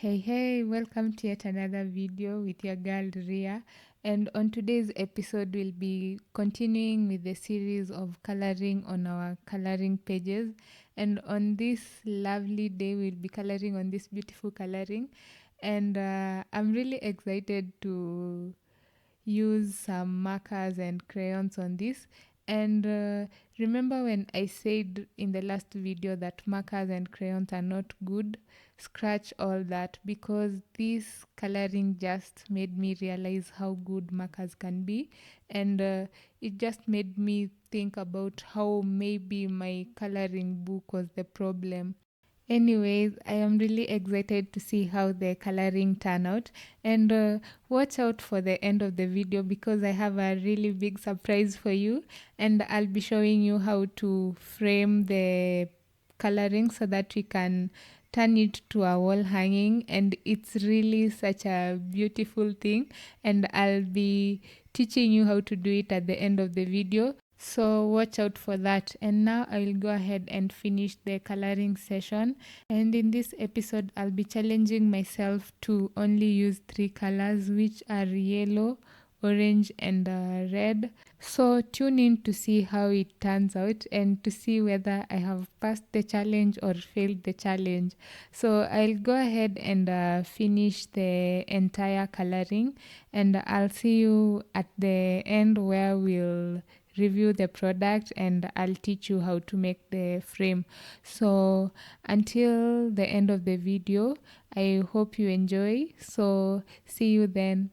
Hey, welcome to yet another video with your girl Ria. And on today's episode, we'll be continuing with the series of coloring on our coloring pages. And on this lovely day, we'll be coloring on this beautiful coloring. And I'm really excited to use some markers and crayons on this. And remember when I said in the last video that markers and crayons are not good? Scratch all that, because this coloring just made me realize how good markers can be. And it just made me think about how maybe my coloring book was the problem. Anyways, I am really excited to see how the coloring turn out, and watch out for the end of the video because I have a really big surprise for you, and I'll be showing you how to frame the coloring so that we can turn it to a wall hanging, and it's really such a beautiful thing, and I'll be teaching you how to do it at the end of the video. So watch out for that. And now I will go ahead and finish the coloring session. And in this episode, I'll be challenging myself to only use three colors, which are yellow, orange, and red. So tune in to see how it turns out and to see whether I have passed the challenge or failed the challenge. So I'll go ahead and finish the entire coloring, and I'll see you at the end where we'll review the product and I'll teach you how to make the frame. So until the end of the video, I hope you enjoy. So see you then.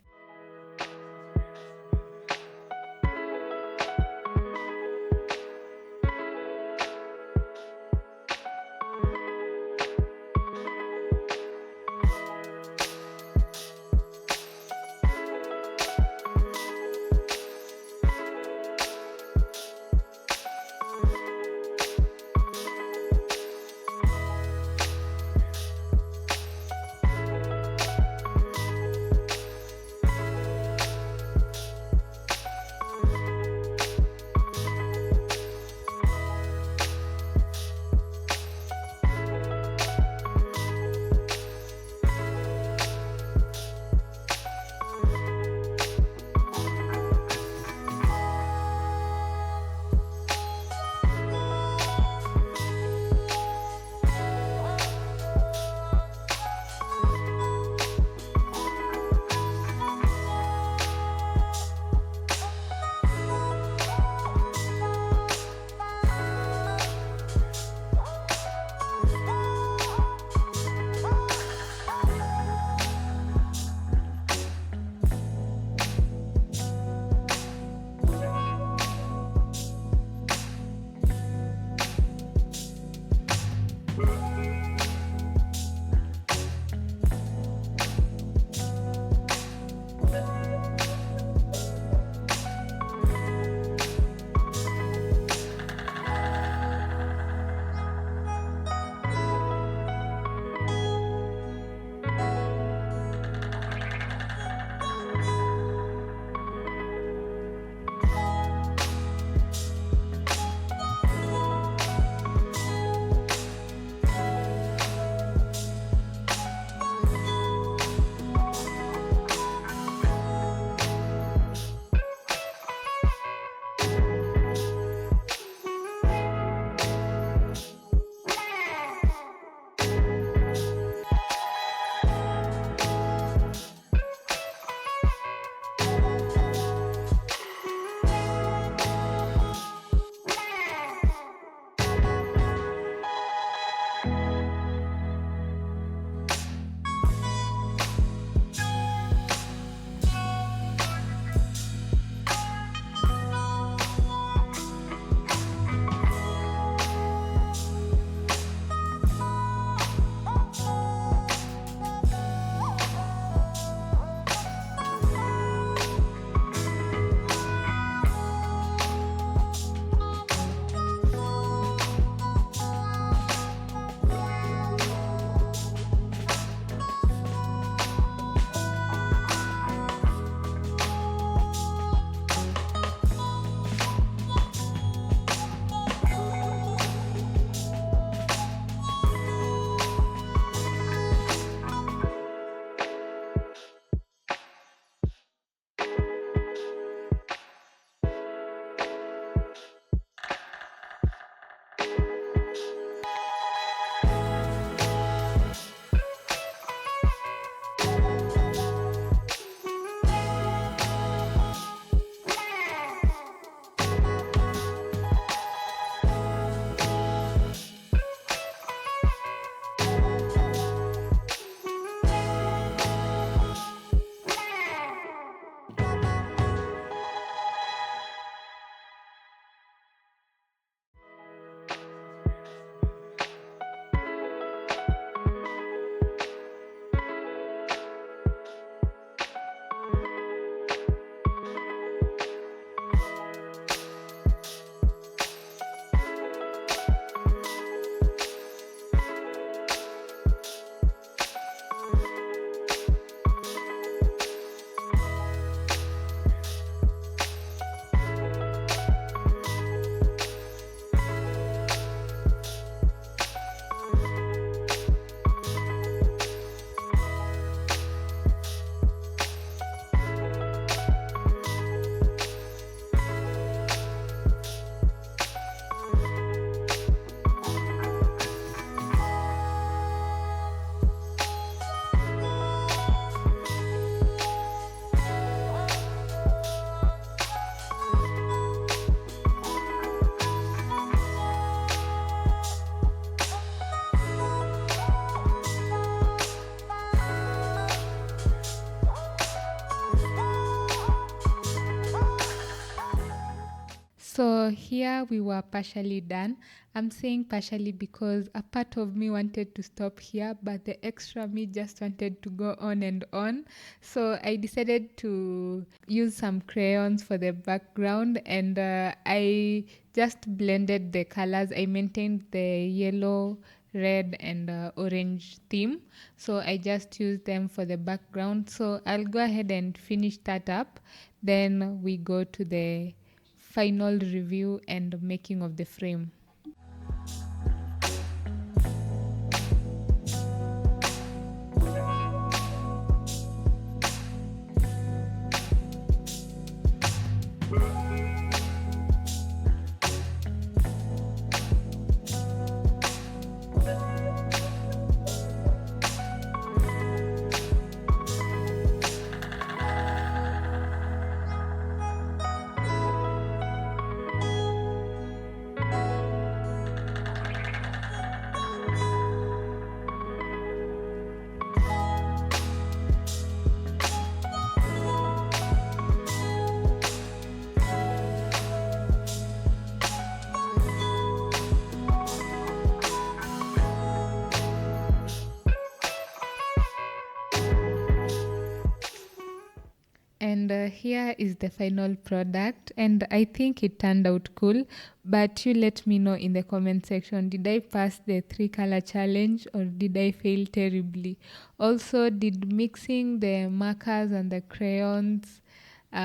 So here we were partially done. I'm saying partially because a part of me wanted to stop here, but the extra me just wanted to go on and on. So I decided to use some crayons for the background, and I just blended the colors. I maintained the yellow, red, and orange theme. So I just used them for the background. So I'll go ahead and finish that up. Then we go to the final review and making of the frame. And here is the final product, and I think it turned out cool. But you let me know in the comment section, did I pass the 3 color challenge or did I fail terribly? Also, did mixing the markers and the crayons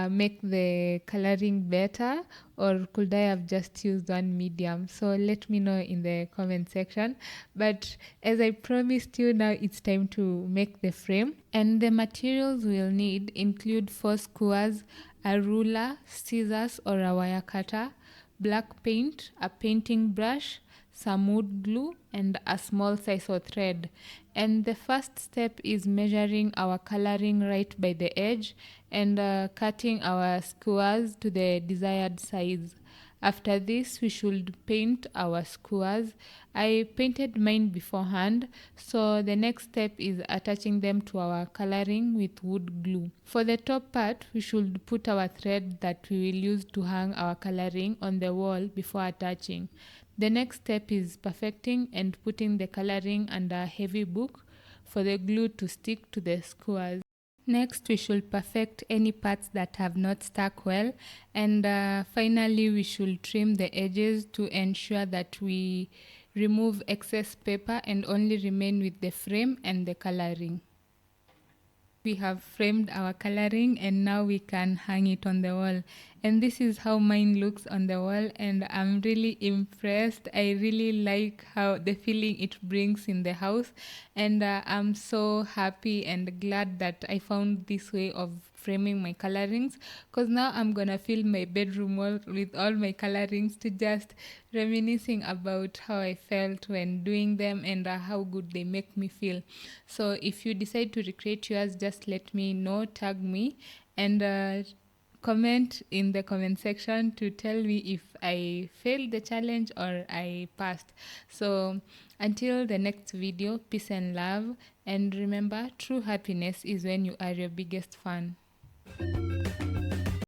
make the coloring better, or could I have just used one medium? So let me know in the comment section. But as I promised you, now it's time to make the frame, and the materials we'll need include 4 skewers, a ruler, scissors or a wire cutter, black paint, a painting brush, some wood glue, and a small sisal thread. And the first step is measuring our coloring right by the edge and cutting our skewers to the desired size. After this, we should paint our skewers. I painted mine beforehand, so the next step is attaching them to our coloring with wood glue. For the top part, we should put our thread that we will use to hang our coloring on the wall before attaching. The next step is perfecting and putting the coloring under a heavy book for the glue to stick to the skewers. Next, we should perfect any parts that have not stuck well, and finally we should trim the edges to ensure that we remove excess paper and only remain with the frame and the coloring. We have framed our coloring and now we can hang it on the wall, and this is how mine looks on the wall, and I'm really impressed. I really like how the feeling it brings in the house, and I'm so happy and glad that I found this way of framing my colorings, because now I'm gonna fill my bedroom wall with all my colorings to just reminiscing about how I felt when doing them and how good they make me feel. So if you decide to recreate yours, just let me know, tag me, and comment in the comment section to tell me if I failed the challenge or I passed. So until the next video, peace and love, and remember, true happiness is when you are your biggest fan.